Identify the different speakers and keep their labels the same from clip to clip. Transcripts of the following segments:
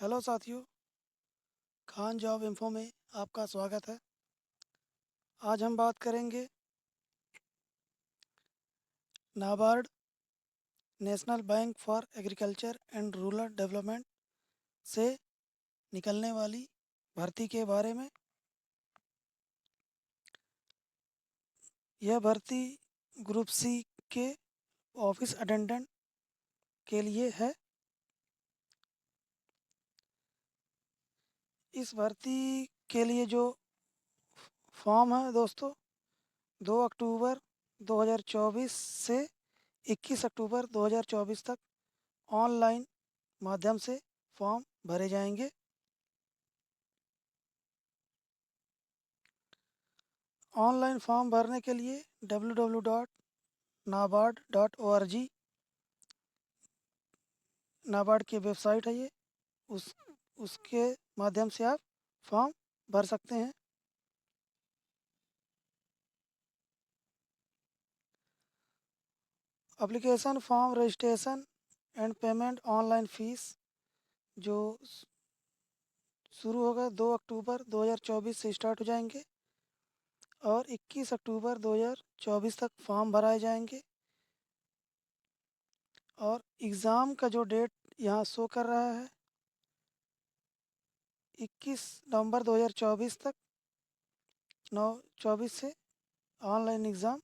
Speaker 1: Hello साथियों, Khan job info में आपका स्वागत है। आज हम बात करेंगे NABARD national bank for agriculture and rural development से निकलने वाली भर्ती के बारे में। यह भर्ती ग्रुप सी के ऑफिस अटेंडेंट के लिए है। इस भर्ती के लिए जो फॉर्म है दोस्तों, 2 अक्टूबर 2024 से 21 अक्टूबर 2024 तक ऑनलाइन माध्यम से फॉर्म भरे जाएंगे। ऑनलाइन फॉर्म भरने के लिए www.nabard.org नाबार्ड की वेबसाइट है। ये उस उसके माध्यम से आप फॉर्म भर सकते हैं। Application form registration and payment online fees जो शुरू होगा 2 अक्टूबर 2024 से स्टार्ट हो जाएंगे और 21 अक्टूबर 2024 तक फॉर्म भराए जाएंगे। और एग्ज़ाम का जो डेट यहाँ शो कर रहा है 21 नवंबर 2024 तक 9/24 से ऑनलाइन एग्ज़ाम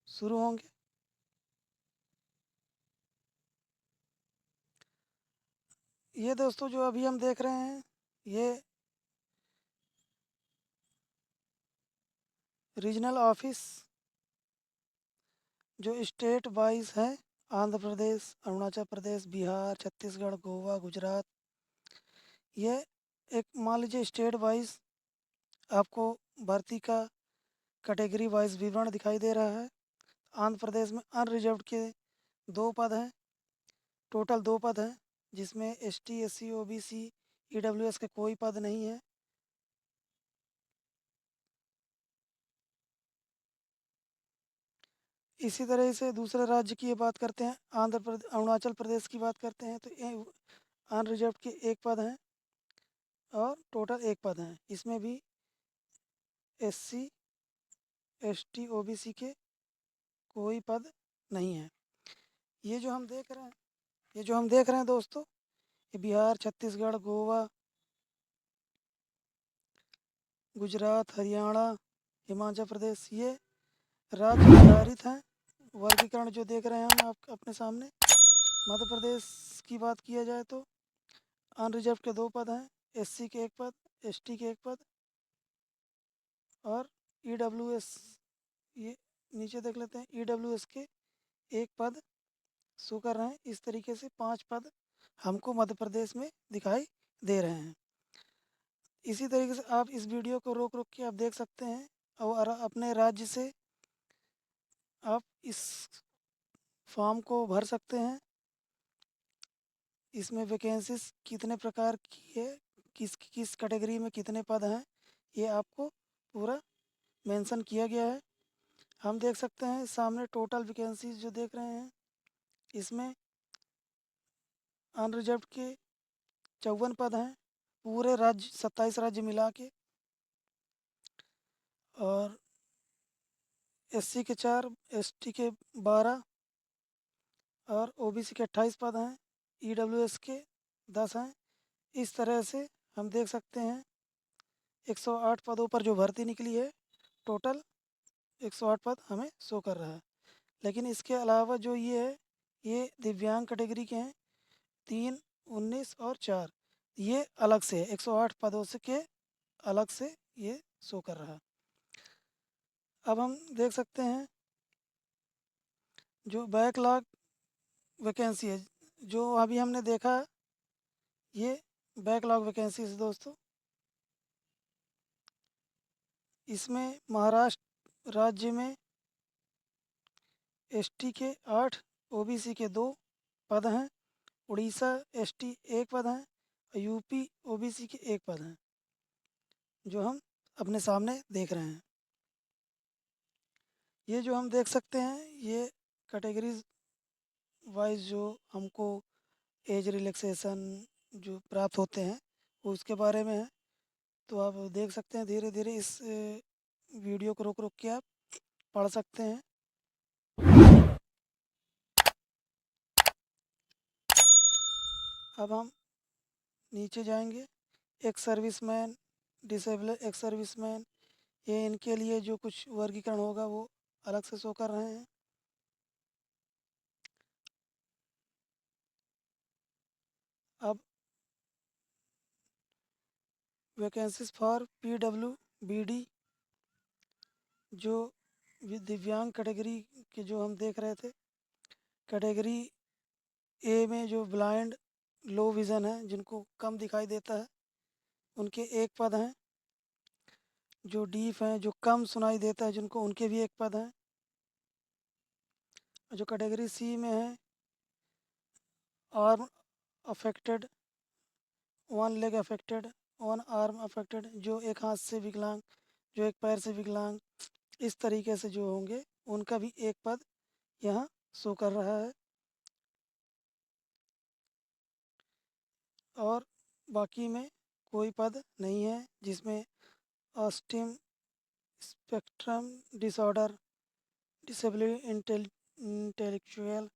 Speaker 1: शुरू होंगे। ये दोस्तों जो अभी हम देख रहे हैं ये रीजनल ऑफिस जो स्टेट वाइज है, आंध्र प्रदेश, अरुणाचल प्रदेश, बिहार, छत्तीसगढ़, गोवा, गुजरात। ये एक मान लीजिए स्टेट वाइज आपको भर्ती का कैटेगरी वाइज विवरण दिखाई दे रहा है। आंध्र प्रदेश में अनरिजर्व्ड के 2 पद हैं, टोटल 2 पद हैं, जिसमें ST SC OBC EWS के कोई पद नहीं है। इसी तरह से दूसरे राज्य की बात करते हैं, आंध्र प्रदेश, अरुणाचल प्रदेश की बात करते हैं तो ये अनरिजर्व्ड के 1 पद हैं और टोटल 1 पद हैं। इसमें भी SC ST OBC के कोई पद नहीं है। ये जो हम देख रहे हैं ये जो हम देख रहे हैं दोस्तों, ये बिहार, छत्तीसगढ़, गोवा, गुजरात, हरियाणा, हिमाचल प्रदेश, ये राज्य आधारित हैं। वर्गीकरण जो देख रहे हैं हम आप अपने सामने, मध्य प्रदेश की बात किया जाए तो अनरिजर्व के 2 पद हैं, SC के 1 पद, ST के 1 पद और EWS, ये नीचे देख लेते हैं, EWS के 1 पद शो कर रहे हैं। इस तरीके से 5 पद हमको मध्य प्रदेश में दिखाई दे रहे हैं। इसी तरीके से आप इस वीडियो को रोक रोक के आप देख सकते हैं और अपने राज्य से आप इस फॉर्म को भर सकते हैं। इसमें वैकेंसीज कितने प्रकार की है, किस किस कैटेगरी में कितने पद हैं, ये आपको पूरा मेंशन किया गया है। हम देख सकते हैं सामने टोटल वैकेंसीज जो देख रहे हैं, इसमें अनरिजर्व्ड के 54 पद हैं, पूरे राज्य 27 राज्य मिला के। और SC के 4, ST के 12 और OBC के 28 पद हैं, EWS के 10 हैं। इस तरह से हम देख सकते हैं 108 पदों पर जो भर्ती निकली है, टोटल 108 पद हमें शो कर रहा है। लेकिन इसके अलावा जो ये है, ये दिव्यांग कैटेगरी के हैं, 3, 19 और 4, ये अलग से है, 108 पदों से के अलग से ये शो कर रहा है। अब हम देख सकते हैं जो बैकलॉग वैकेंसी है, जो अभी हमने देखा, ये बैकलॉग वैकेंसी है दोस्तों। इसमें महाराष्ट्र राज्य में ST के 8, OBC के 2 पद हैं, उड़ीसा ST 1 पद हैं, UP OBC के 1 पद हैं, जो हम अपने सामने देख रहे हैं। ये जो हम देख सकते हैं, ये कैटेगरीज वाइज जो हमको एज रिलैक्सेशन, जो प्राप्त होते हैं वो उसके बारे में है। तो आप देख सकते हैं, धीरे धीरे इस वीडियो को रोक रोक के आप पढ़ सकते हैं। अब हम नीचे जाएंगे। Ex serviceman, disable ex serviceman, ये इनके लिए जो कुछ वर्गीकरण होगा वो अलग से शो कर रहे हैं। अब वैकेंसीज फॉर PWBD, जो दिव्यांग कैटेगरी के जो हम देख रहे थे, कैटेगरी ए में जो ब्लाइंड, लो विज़न है, जिनको कम दिखाई देता है, उनके एक पद हैं। जो डीफ हैं, जो कम सुनाई देता है जिनको, उनके भी एक पद हैं। जो कैटेगरी सी में है, arm affected, one leg affected, one arm affected, जो एक हाथ से विकलांग, जो एक पैर से विकलांग, इस तरीके से जो होंगे उनका भी एक पद यहाँ शो कर रहा है। और बाकी में कोई पद नहीं है जिसमें ऑस्टिम spectrum disorder, disability intellectual,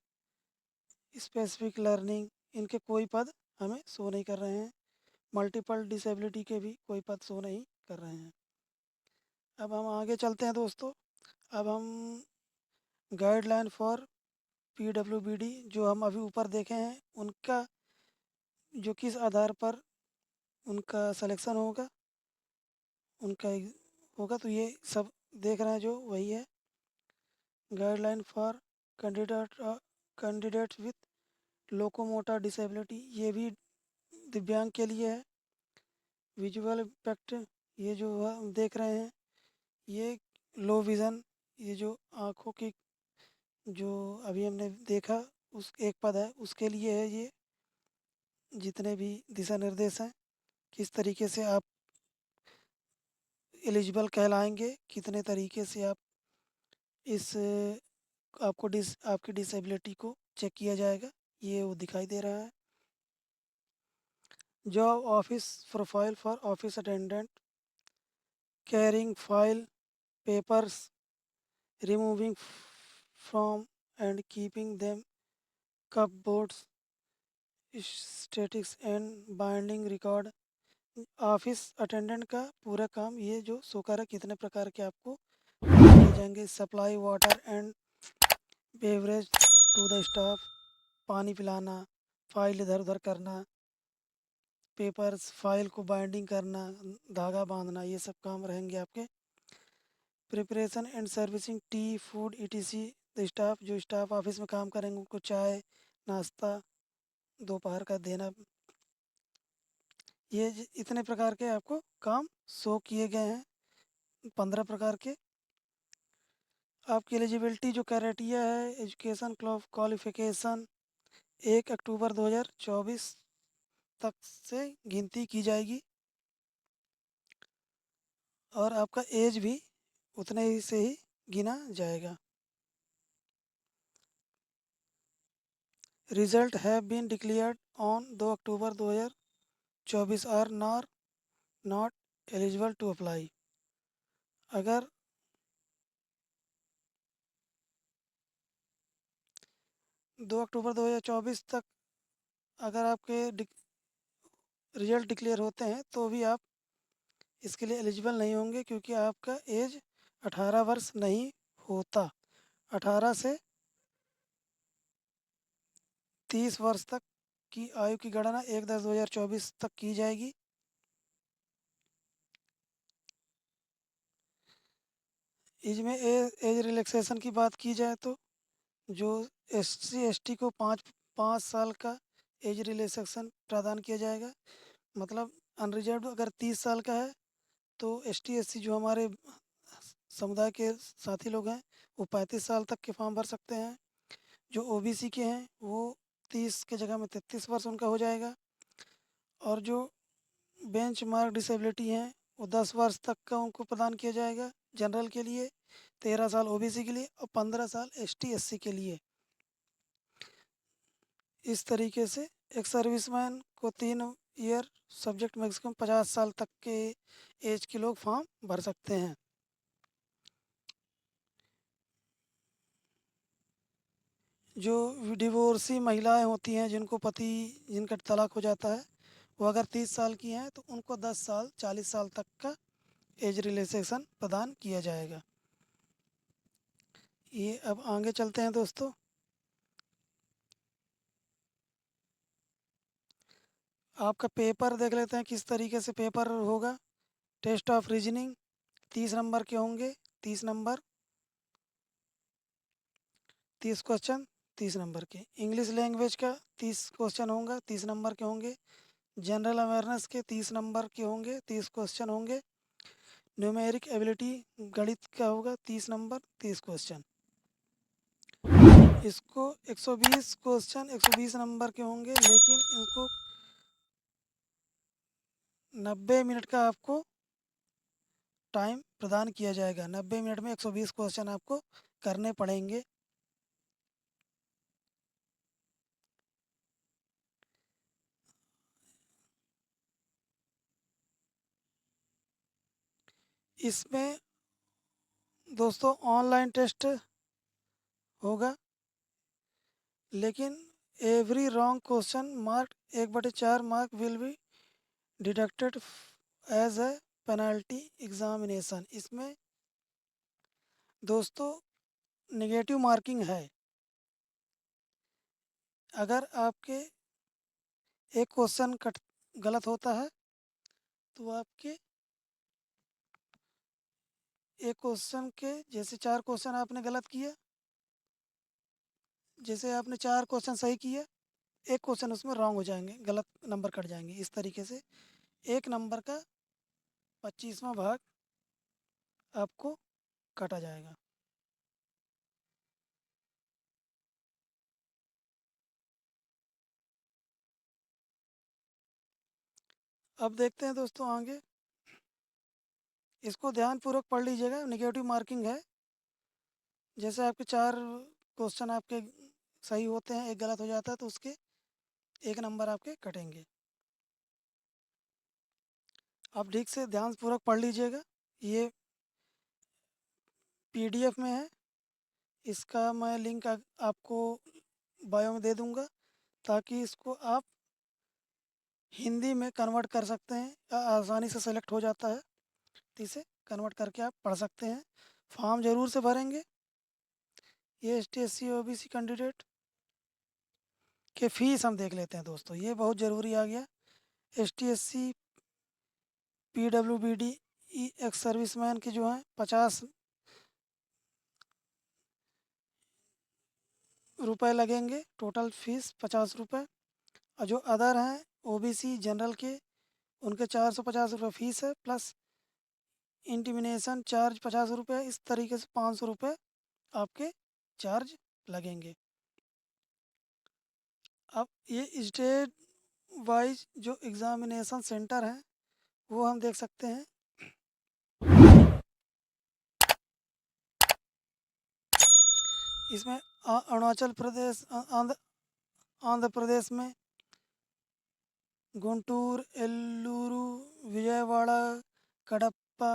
Speaker 1: specific learning, इनके कोई पद हमें शो नहीं कर रहे हैं। मल्टीपल डिसेबिलिटी के भी कोई पद शो नहीं कर रहे हैं। अब हम आगे चलते हैं दोस्तों। अब हम गाइडलाइन फॉर PWBD जो हम अभी ऊपर देखे हैं, उनका जो किस आधार पर उनका सिलेक्शन होगा, उनका होगा, तो ये सब देख रहे हैं जो वही है। Guideline for candidate candidates with locomotor disability, ये भी दिव्यांग के लिए है। विजुअल इम्पैक्ट, ये जो हम देख रहे हैं, ये लो विज़न, ये जो आँखों की जो अभी हमने देखा, उस एक पद है उसके लिए है ये। जितने भी दिशा निर्देश हैं, किस तरीके से आप एलिजिबल कहलाएंगे, कितने तरीके से आप इस आपको आपकी डिसेबिलिटी को चेक किया जाएगा, ये वो दिखाई दे रहा है। Job office profile for office attendant, carrying file papers, removing from and keeping them, cupboards, statics and binding record। Office attendant का पूरा काम ये जो शो कर है, कितने प्रकार के आपको दिए जाएंगे। Supply water and beverage to the staff, पानी पिलाना, फाइल इधर उधर करना, पेपर्स, फाइल को बाइंडिंग करना, धागा बांधना, ये सब काम रहेंगे आपके। Preparation and servicing T food ETC, the staff, जो स्टाफ ऑफिस में काम करेंगे उनको चाय नाश्ता दोपहर का देना। ये इतने प्रकार के आपको काम शो किए गए हैं, 15 प्रकार के। आपकी एलिजिबिलिटी जो क्राइटेरिया है, एजुकेशन क्वालिफिकेशन 1 अक्टूबर 2024 तक से गिनती की जाएगी, और आपका एज भी उतने ही से ही गिना जाएगा। Result have been declared on 2 October 2024 are not eligible to apply. अगर 2 अक्टूबर 2024 तक अगर आपके रिजल्ट डिक्लेयर होते हैं तो भी आप इसके लिए एलिजिबल नहीं होंगे, क्योंकि आपका एज 18 वर्ष नहीं होता। 18 से 30 वर्ष तक की आयु की गणना 1/10/2024 तक की जाएगी। इसमें एज रिलैक्सेशन की बात की जाए तो जो SC ST को 5 साल का एज रिलैक्सेशन प्रदान किया जाएगा। मतलब अनरिजर्व अगर 30 साल का है तो ST SC जो हमारे समुदाय के साथी लोग हैं, वो 35 साल तक के फॉर्म भर सकते हैं। जो OBC के हैं वो 30 के जगह में 33 वर्ष उनका हो जाएगा। और जो बेंच मार्क डिसेबिलिटी हैं वो 10 वर्ष तक का उनको प्रदान किया जाएगा जनरल के लिए, 13 साल OBC के लिए और 15 साल ST SC के लिए। इस तरीके से एक सर्विसमैन आपको 3 ईयर सब्जेक्ट मैक्सिमम 50 साल तक के एज के लोग फॉर्म भर सकते हैं। जो डिवोर्सी महिलाएं होती हैं जिनको पति जिनका तलाक हो जाता है, वो अगर 30 साल की हैं तो उनको 10 साल 40 साल तक का एज रिलैक्सेशन प्रदान किया जाएगा। ये अब आगे चलते हैं दोस्तों। आपका पेपर देख लेते हैं किस तरीके से पेपर होगा। टेस्ट ऑफ रीजनिंग 30 नंबर के होंगे। 30 नंबर, 30 क्वेश्चन 30 नंबर के। इंग्लिश लैंग्वेज का 30 क्वेश्चन होगा, 30 नंबर के होंगे। जनरल अवेयरनेस के 30 नंबर के होंगे, 30 क्वेश्चन होंगे। न्यूमेरिक एबिलिटी गणित का होगा 30 नंबर, 30 क्वेश्चन। इसको 120 क्वेश्चन 120 नंबर के होंगे, लेकिन इनको 90 मिनट का आपको टाइम प्रदान किया जाएगा। 90 मिनट में 120 क्वेश्चन आपको करने पड़ेंगे। इसमें दोस्तों ऑनलाइन टेस्ट होगा, लेकिन every wrong question mark 1/4 mark will be deducted as a penalty examination. इसमें दोस्तों नेगेटिव मार्किंग है। अगर आपके एक क्वेश्चन कट गलत होता है तो आपके एक क्वेश्चन के जैसे 4 क्वेश्चन आपने गलत किया, जैसे आपने 4 क्वेश्चन सही किए, एक क्वेश्चन उसमें रॉन्ग हो जाएंगे, गलत नंबर कट जाएंगे। इस तरीके से 1 नंबर का 25वां भाग आपको काटा जाएगा। अब देखते हैं दोस्तों आगे। इसको ध्यानपूर्वक पढ़ लीजिएगा। निगेटिव मार्किंग है। जैसे आपके 4 क्वेश्चन आपके सही होते हैं, एक गलत हो जाता है तो उसके 1 नंबर आपके कटेंगे। आप ठीक से ध्यानपूर्वक पढ़ लीजिएगा। ये PDF में है। इसका मैं लिंक आपको बायो में दे दूंगा, ताकि इसको आप हिंदी में कन्वर्ट कर सकते हैं। आसानी से सेलेक्ट हो जाता है तो इसे कन्वर्ट करके आप पढ़ सकते हैं। फॉर्म ज़रूर से भरेंगे। ये ST SC OBC कैंडिडेट के फ़ीस हम देख लेते हैं दोस्तों। ये बहुत ज़रूरी आ गया। ST SC PWBD ex serviceman के जो हैं 50 रुपये लगेंगे। टोटल फीस 50 रुपये। और जो अदर हैं OBC जनरल के, उनके 450 रुपये फ़ीस है, प्लस इंटीमिनेशन चार्ज 50 रुपये। इस तरीके से 500 रुपये आपके चार्ज लगेंगे। अब ये स्टेट वाइज जो एग्ज़ामिनेशन सेंटर हैं वो हम देख सकते हैं। इसमें अरुणाचल प्रदेश, आंध्र प्रदेश में गुंटूर, एल्लूरू, विजयवाड़ा, कडप्पा,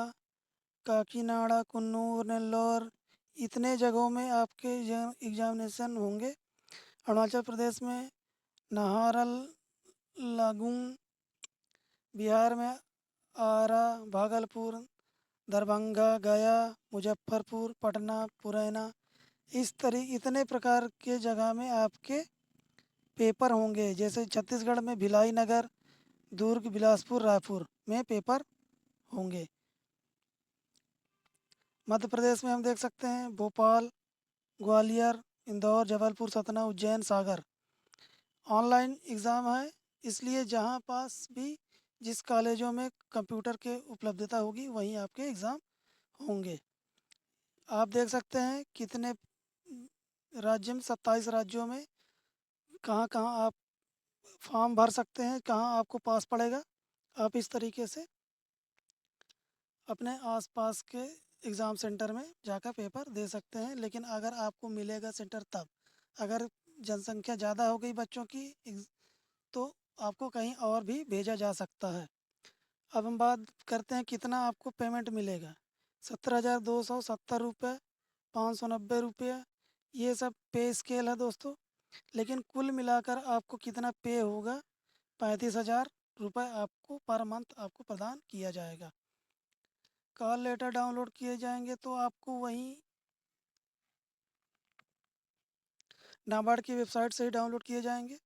Speaker 1: काकीनाडा, कुन्नूर, नेल्लौर, इतने जगहों में आपके एग्जामिनेशन होंगे। अरुणाचल प्रदेश में नाहरल, लागूं, बिहार में आरा, भागलपुर, दरभंगा, गया, मुजफ्फरपुर, पटना, मुरैना, इतने प्रकार के जगह में आपके पेपर होंगे। जैसे छत्तीसगढ़ में भिलाई नगर, दुर्ग, बिलासपुर, रायपुर में पेपर होंगे। मध्य प्रदेश में हम देख सकते हैं भोपाल, ग्वालियर, इंदौर, जबलपुर, सतना, उज्जैन, सागर। ऑनलाइन एग्ज़ाम है, इसलिए जहाँ पास भी जिस कॉलेजों में कंप्यूटर के उपलब्धता होगी वहीं आपके एग्ज़ाम होंगे। आप देख सकते हैं कितने राज्य में, 27 राज्यों में कहाँ कहाँ आप फॉर्म भर सकते हैं, कहाँ आपको पास पड़ेगा। आप इस तरीके से अपने आसपास के एग्ज़ाम सेंटर में जाकर पेपर दे सकते हैं। लेकिन अगर आपको मिलेगा सेंटर तब, अगर जनसंख्या ज़्यादा हो गई बच्चों की तो आपको कहीं और भी भेजा जा सकता है। अब हम बात करते हैं कितना आपको पेमेंट मिलेगा। 17,270 रुपये, 590 रुपये, ये सब पे स्केल है दोस्तों। लेकिन कुल मिलाकर आपको कितना पे होगा, 35,000 रुपये आपको पर मंथ आपको प्रदान किया जाएगा। कॉल लेटर डाउनलोड किए जाएंगे तो आपको वहीं नाबार्ड की वेबसाइट से ही डाउनलोड किए जाएंगे।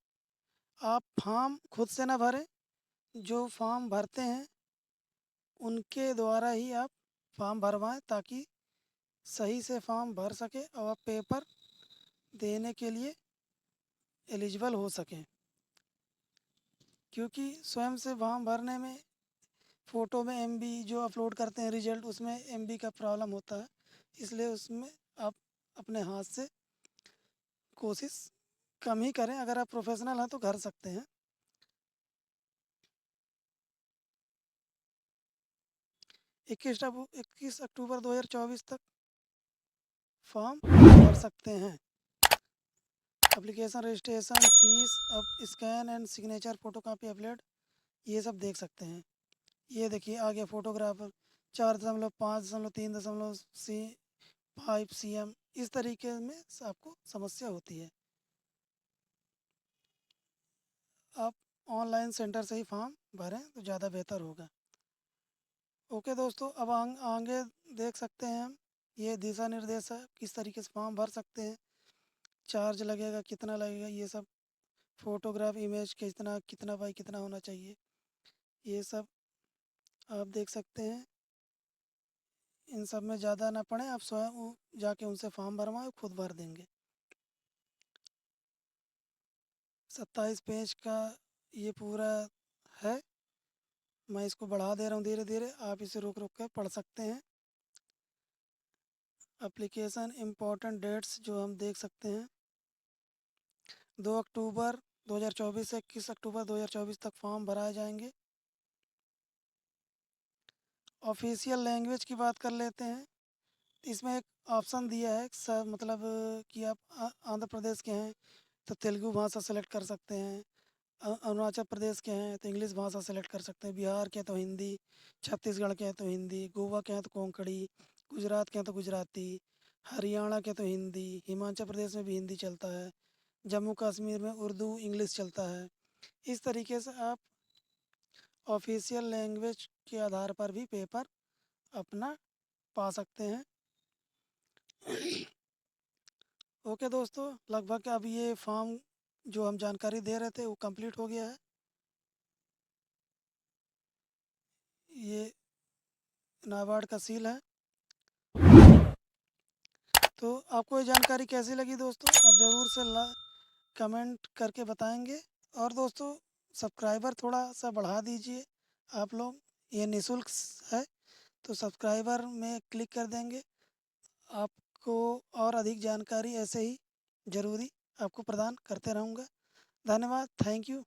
Speaker 1: आप फॉर्म खुद से ना भरें, जो फॉर्म भरते हैं उनके द्वारा ही आप फॉर्म भरवाएं, ताकि सही से फॉर्म भर सके और आप पेपर देने के लिए एलिजिबल हो सकें। क्योंकि स्वयं से फॉर्म भरने में फ़ोटो में एमबी जो अपलोड करते हैं रिजल्ट, उसमें एमबी का प्रॉब्लम होता है, इसलिए उसमें आप अपने हाथ से कोशिश कम ही करें। अगर आप प्रोफेशनल हैं तो कर सकते हैं। 21 अक्टूबर 2024 तक फॉर्म भर सकते हैं। एप्लीकेशन रजिस्ट्रेशन फीस, अब scan and signature photocopy upload, ये सब देख सकते हैं। ये देखिए आगे फ़ोटोग्राफर 4.5.3.5 cm, इस तरीके में आपको समस्या होती है। आप ऑनलाइन सेंटर से ही फॉर्म भरें तो ज़्यादा बेहतर होगा। ओके दोस्तों, अब आगे देख सकते हैं हम, ये दिशा निर्देश है किस तरीके से फॉर्म भर सकते हैं, चार्ज लगेगा कितना लगेगा, ये सब फ़ोटोग्राफ इमेज कितना कितना बाई कितना होना चाहिए, ये सब आप देख सकते हैं। इन सब में ज़्यादा ना पड़े, आप स्वयं जाके उनसे फॉर्म भरवाएं, खुद भर देंगे। 27 पेज का ये पूरा है। मैं इसको बढ़ा दे रहा हूँ धीरे धीरे, आप इसे रोक रोक कर पढ़ सकते हैं। एप्लीकेशन इम्पोर्टेंट डेट्स जो हम देख सकते हैं, 2 अक्टूबर 2024 से 21 अक्टूबर 2024 तक फॉर्म भराए जाएंगे। ऑफिशियल लैंग्वेज की बात कर लेते हैं। इसमें एक ऑप्शन दिया है सब, मतलब कि आप आंध्र प्रदेश के हैं तो तेलुगु भाषा सेलेक्ट कर सकते हैं, अरुणाचल प्रदेश के हैं तो इंग्लिश भाषा सेलेक्ट कर सकते हैं, बिहार के हैं तो हिंदी, छत्तीसगढ़ के हैं तो हिंदी, गोवा के हैं तो कोंकणी, गुजरात के हैं तो गुजराती, हरियाणा के तो हिंदी, हिमाचल प्रदेश में भी हिंदी चलता है, जम्मू कश्मीर में उर्दू इंग्लिश चलता है। इस तरीके से आप ऑफिशियल लैंग्वेज के आधार पर भी पेपर अपना पा सकते हैं। ओके दोस्तों, लगभग अब ये फॉर्म जो हम जानकारी दे रहे थे वो कंप्लीट हो गया है। ये नाबार्ड का सील है। तो आपको ये जानकारी कैसी लगी दोस्तों, आप ज़रूर से कमेंट करके बताएंगे। और दोस्तों, सब्सक्राइबर थोड़ा सा बढ़ा दीजिए आप लोग, ये निःशुल्क है, तो सब्सक्राइबर में क्लिक कर देंगे, आपको और अधिक जानकारी ऐसे ही ज़रूरी आपको प्रदान करते रहूँगा। धन्यवाद, थैंक यू।